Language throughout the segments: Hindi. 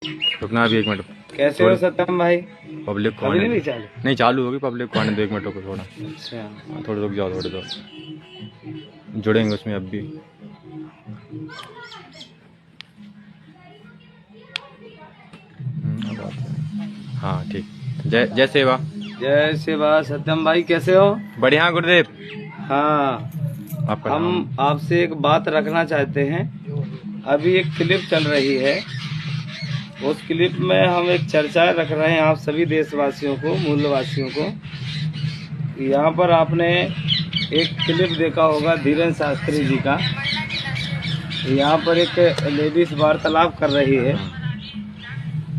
रुकना अभी 1 मिनट। कैसे हो सत्यम भाई? पब्लिक को अभी आने नहीं दो। चालू? नहीं चालू होगी, पब्लिक को आने दो 1 मिनट रुको थोड़ा। अच्छा, थोड़े रुक जाओ, थोड़े दो जुड़ेंगे उसमें अब भी। हाँ ठीक। जय जय सेवा। जय सेवा। सत्यम भाई कैसे हो? बढ़िया गुरुदेव। हाँ, आपका नाम? हम आपसे एक बात रखना चाहते हैं। अभी एक क्लिप चल रही है, उस क्लिप में हम एक चर्चा रख रहे हैं आप सभी देशवासियों को, मूलवासियों को। यहाँ पर आपने एक क्लिप देखा होगा धीरेन्द्र शास्त्री जी का। यहाँ पर एक लेडीज वार्तालाप कर रही है।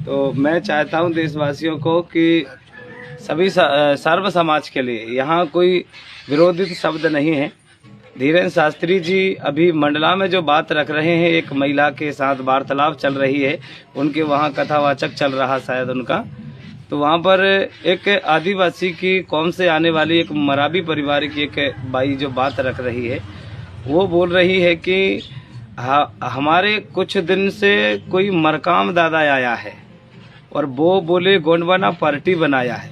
तो मैं चाहता हूँ देशवासियों को कि सभी सर्व समाज के लिए यहाँ कोई विरोधित शब्द नहीं है। धीरेन्द्र शास्त्री जी अभी मंडला में जो बात रख रहे हैं, एक महिला के साथ वार्तालाप चल रही है, उनके वहाँ कथावाचक चल रहा शायद उनका। तो वहाँ पर एक आदिवासी की कौम से आने वाली एक मराठी परिवार की एक बाई जो बात रख रही है, वो बोल रही है कि हमारे कुछ दिन से कोई मरकाम दादा आया है और वो बोले गोंडवाना पार्टी बनाया है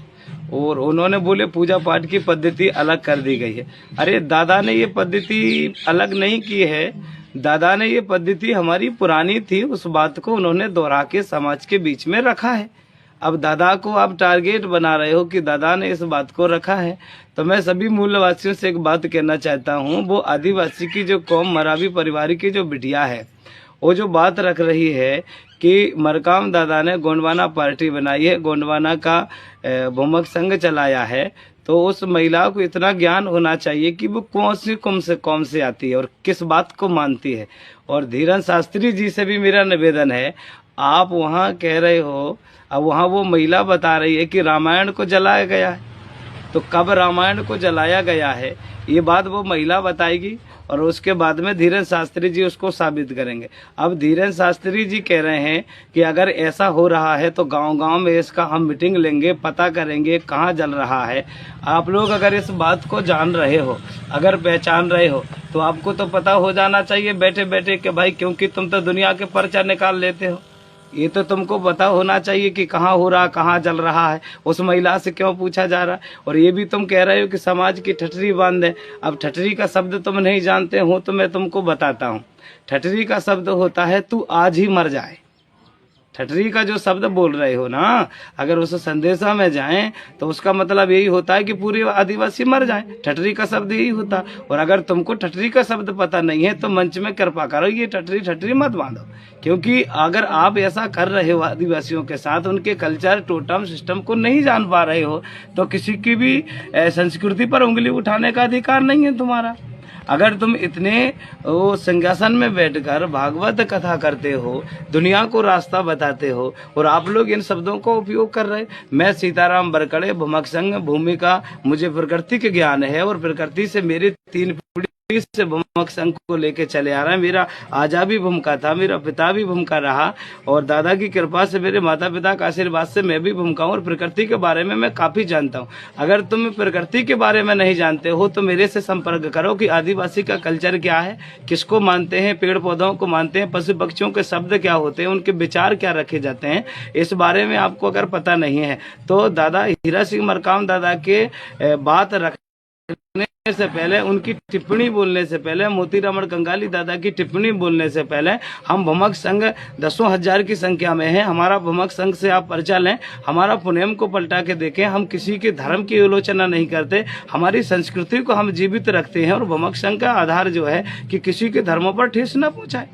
और उन्होंने बोले पूजा पाठ की पद्धति अलग कर दी गई है। अरे दादा ने ये पद्धति अलग नहीं की है, दादा ने ये पद्धति हमारी पुरानी थी, उस बात को उन्होंने दोहरा के समाज के बीच में रखा है। अब दादा को आप टारगेट बना रहे हो कि दादा ने इस बात को रखा है। तो मैं सभी मूलवासियों से एक बात कहना चाहता हूँ, वो आदिवासी की जो कौम मराठी परिवार की जो बिटिया है, वो जो बात रख रही है कि मरकाम दादा ने गोंडवाना पार्टी बनाई है, गोंडवाना का भूमक संघ चलाया है, तो उस महिला को इतना ज्ञान होना चाहिए कि वो कौन सी कौम से आती है और किस बात को मानती है। और धीरेन्द्र शास्त्री जी से भी मेरा निवेदन है, आप वहाँ कह रहे हो, अब वहाँ वो महिला बता रही है कि रामायण को जलाया गया है, तो कब रामायण को जलाया गया है ये बात वो महिला बताएगी और उसके बाद में धीरेन्द्र शास्त्री जी उसको साबित करेंगे। अब धीरेन्द्र शास्त्री जी कह रहे हैं कि अगर ऐसा हो रहा है तो गांव-गांव में इसका हम मीटिंग लेंगे, पता करेंगे कहाँ जल रहा है। आप लोग अगर इस बात को जान रहे हो, अगर पहचान रहे हो, तो आपको तो पता हो जाना चाहिए बैठे बैठे कि भाई, क्योंकि तुम तो दुनिया के पर्चा निकाल लेते हो, ये तो तुमको पता होना चाहिए कि कहाँ हो रहा, कहाँ जल रहा है। उस महिला से क्यों पूछा जा रहा है? और ये भी तुम कह रहे हो कि समाज की ठठरी बांध है। अब ठठरी का शब्द तुम नहीं जानते हो तो मैं तुमको बताता हूँ। ठठरी का शब्द होता है तू आज ही मर जाए। ठठरी का जो शब्द बोल रहे हो ना, अगर उस संदेशा में जाएं तो उसका मतलब यही होता है कि पूरे आदिवासी मर जाएं। ठठरी का शब्द यही होता है। और अगर तुमको ठठरी का शब्द पता नहीं है तो मंच में कृपा करो ये ठठरी ठठरी मत बांधो, क्योंकि अगर आप ऐसा कर रहे हो आदिवासियों के साथ, उनके कल्चर टोटम सिस्टम को नहीं जान पा रहे हो, तो किसी की भी संस्कृति पर उंगली उठाने का अधिकार नहीं है तुम्हारा। अगर तुम इतने वो सिंहासन में बैठकर भागवत कथा करते हो, दुनिया को रास्ता बताते हो, और आप लोग इन शब्दों का उपयोग कर रहे। मैं सीताराम बरकड़े, भूमक संघ भूमिका, मुझे प्रकृति के ज्ञान है और प्रकृति से मेरे 3 पीढ़ी से भूमक संघ को लेके चले आ रहे हैं। मेरा आजा भी भूमिका था, मेरा पिता भी भूमिका रहा, और दादा की कृपा से, मेरे माता पिता का आशीर्वाद से मैं भी भूमिका हूँ और प्रकृति के बारे में मैं काफी जानता हूँ। अगर तुम प्रकृति के बारे में नहीं जानते हो तो मेरे से संपर्क करो कि आदिवासी का कल्चर क्या है, किसको मानते हैं, पेड़ पौधों को मानते हैं, पशु पक्षियों के शब्द क्या होते हैं, उनके विचार क्या रखे जाते हैं। इस बारे में आपको अगर पता नहीं है तो दादा हीरा सिंह मरकाम दादा के बात रखने से पहले, उनकी टिप्पणी बोलने से पहले, मोतीराम कंगाली दादा की टिप्पणी बोलने से पहले, हम भूमक संघ 10,000 की संख्या में है। हमारा भूमक संघ से आप परिचय लें, हमारा पुनेम को पलटा के देखें। हम किसी के धर्म की आलोचना नहीं करते, हमारी संस्कृति को हम जीवित रखते हैं। और भूमक संघ का आधार जो है कि किसी के धर्मों पर ठेस न पहुंचाए।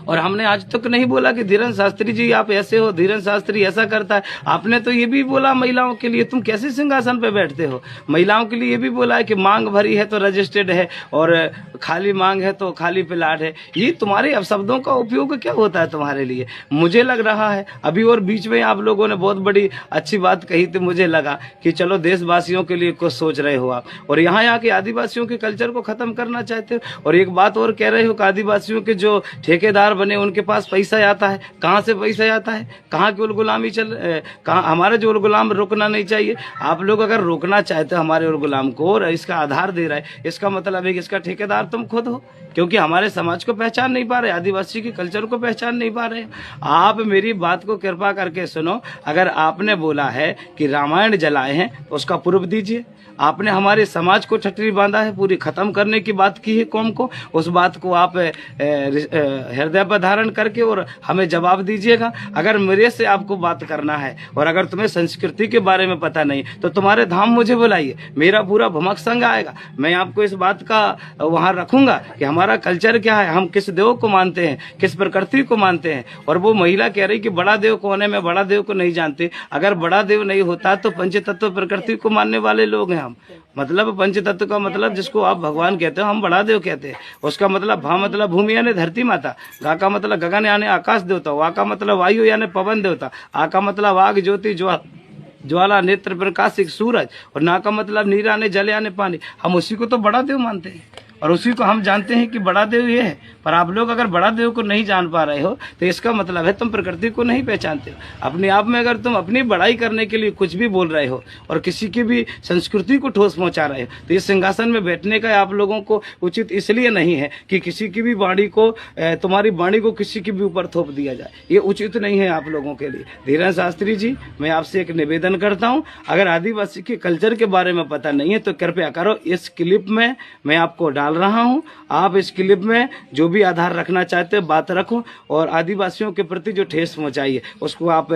और हमने आज तक नहीं बोला कि धीरेन्द्र शास्त्री जी आप ऐसे हो, धीरेन्द्र शास्त्री ऐसा करता है। आपने तो ये भी बोला महिलाओं के लिए तुम कैसे सिंहासन पे बैठते हो। महिलाओं के लिए ये भी बोला है कि मांग भरी है तो रजिस्टर्ड है और खाली मांग है तो खाली प्लाट है। ये तुम्हारे अपशब्दों का उपयोग क्या होता है तुम्हारे लिए, मुझे लग रहा है। अभी और बीच में आप लोगों ने बहुत बड़ी अच्छी बात कही थी, मुझे लगा कि चलो देशवासियों के लिए कुछ सोच रहे हो आप, और यहाँ आके आदिवासियों के कल्चर को खत्म करना चाहते हो। और एक बात और कह रहे हो कि आदिवासियों के जो ठेकेदार जमींदार बने उनके पास पैसा आता है। कहाँ से पैसा आता है? कहाँ की गुलामी कहाँ हमारे जो गुलाम रोकना नहीं चाहिए। आप लोग अगर रोकना चाहते हो हमारे गुलाम को और इसका आधार दे रहा है, इसका मतलब है कि इसका ठेकेदार तुम खुद हो, क्योंकि हमारे समाज को पहचान नहीं पा रहे, आदिवासी के कल्चर को पहचान नहीं पा रहे। आप मेरी बात को कृपा करके सुनो। अगर आपने बोला है कि रामायण जलाए हैं तो उसका प्रूफ दीजिए। आपने हमारे समाज को ठठरी बांधा है, पूरी खत्म करने की बात की है कौम को, उस बात को आप हृदय पर धारण करके और हमें जवाब दीजिएगा। अगर मेरे से आपको बात करना है और अगर तुम्हें संस्कृति के बारे में पता नहीं तो तुम्हारे धाम मुझे बुलाइए, मेरा पूरा भमक संघ आएगा। मैं आपको इस बात का वहाँ रखूंगा कि हमारा कल्चर क्या है, हम किस देव को मानते हैं, किस प्रकृति को मानते हैं। और वो महिला कह रही कि बड़ा देव कौन है, मैं बड़ा देव को नहीं जानती। अगर बड़ा देव नहीं होता तो पंचतत्व प्रकृति को मानने वाले लोग हैं हम। मतलब पंचतत्व का मतलब जिसको आप भगवान कहते हो हम बड़ा देव कहते हैं। उसका मतलब भा मतलब भूमि यानी धरती माता, गा का मतलब गगन यानी आकाश देवता, वा का मतलब वायु यानी पवन देवता, आ का मतलब आग ज्योति ज्वाला नेत्र प्रकाशिक सूरज, और ना का मतलब नीर यानी जल यानी पानी। हम उसी को तो बड़ा देव मानते हैं और उसी को हम जानते हैं कि बड़ा देव ये है। पर आप लोग अगर बड़ा देव को नहीं जान पा रहे हो तो इसका मतलब है तुम प्रकृति को नहीं पहचानते हो। अपने आप में अगर तुम अपनी बड़ाई करने के लिए कुछ भी बोल रहे हो और किसी की भी संस्कृति को ठोस पहुंचा रहे हो तो इस सिंहासन में बैठने का आप लोगों को उचित इसलिए नहीं है कि किसी की भी वाणी को, तुम्हारी वाणी को किसी के भी ऊपर थोप दिया जाए। ये उचित नहीं है आप लोगों के लिए। धीरेन्द्र शास्त्री जी, मैं आपसे एक निवेदन करता हूँ, अगर आदिवासी के कल्चर के बारे में पता नहीं है तो कृपया करो, इस क्लिप में मैं आपको डाल रहा हूं। आप इस क्लिप में जो भी आधार रखना चाहते हो बात रखो और आदिवासियों के प्रति जो ठेस पहुंचाई है उसको आप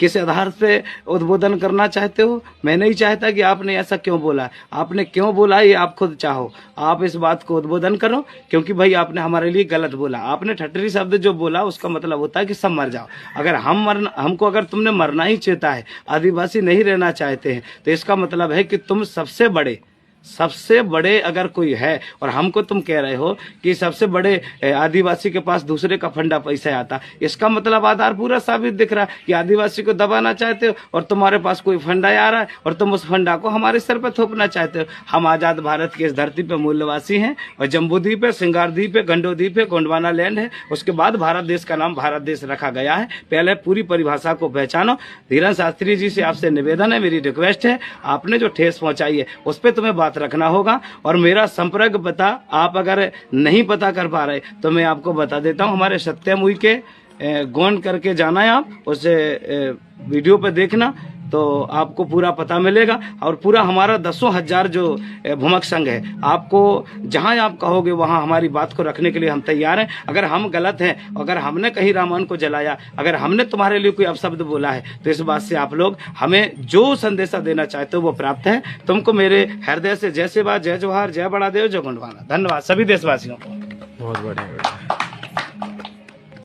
किस आधार से उद्बोधन करना चाहते हो। मैं नहीं चाहता कि आपने ऐसा क्यों बोला, आपने क्यों बोला ये आप खुद चाहो। आप इस बात को उद्बोधन करो, क्योंकि भाई आपने हमारे लिए गलत बोला। आपने ठटरी शब्द जो बोला उसका मतलब होता है कि सब मर जाओ। अगर हमको अगर तुमने मरना ही चाहता है, आदिवासी नहीं रहना चाहते हैं, तो इसका मतलब है कि तुम सबसे बड़े अगर कोई है और हमको तुम कह रहे हो कि सबसे बड़े आदिवासी के पास दूसरे का फंडा पैसा आता, इसका मतलब आधार पूरा साबित दिख रहा है कि आदिवासी को दबाना चाहते हो और तुम्हारे पास कोई फंडा आ रहा है और तुम उस फंडा को हमारे सर पर थोपना चाहते हो। हम आजाद भारत की इस धरती पर मूल्यवासी हैं और जम्बू द्वीप है, सिंगार द्वीप है, गंडो द्वीप है, गोंडवाना लैंड है, उसके बाद भारत देश का नाम भारत देश रखा गया है। पहले पूरी परिभाषा को पहचानो। धीरेन्द्र शास्त्री जी से आपसे निवेदन है, मेरी रिक्वेस्ट है, आपने जो ठेस पहुंचाई है उस पर तुम्हें बात रखना होगा। और मेरा संपर्क पता आप अगर नहीं पता कर पा रहे तो मैं आपको बता देता हूं, हमारे सत्यमुई के गोंड करके जाना है, आप उस वीडियो पे देखना तो आपको पूरा पता मिलेगा। और पूरा हमारा 10,000 जो भूमक संघ है, आपको जहां आप कहोगे वहां हमारी बात को रखने के लिए हम तैयार हैं। अगर हम गलत हैं, अगर हमने कहीं रामायण को जलाया, अगर हमने तुम्हारे लिए कोई अपशब्द बोला है तो इस बात से आप लोग हमें जो संदेशा देना चाहते हो वो प्राप्त है। तुमको मेरे हृदय से जय सेवा, जय जोहार, जय बड़ा देव, जय गोंडवाना। धन्यवाद सभी देशवासियों को। बहुत बढ़िया।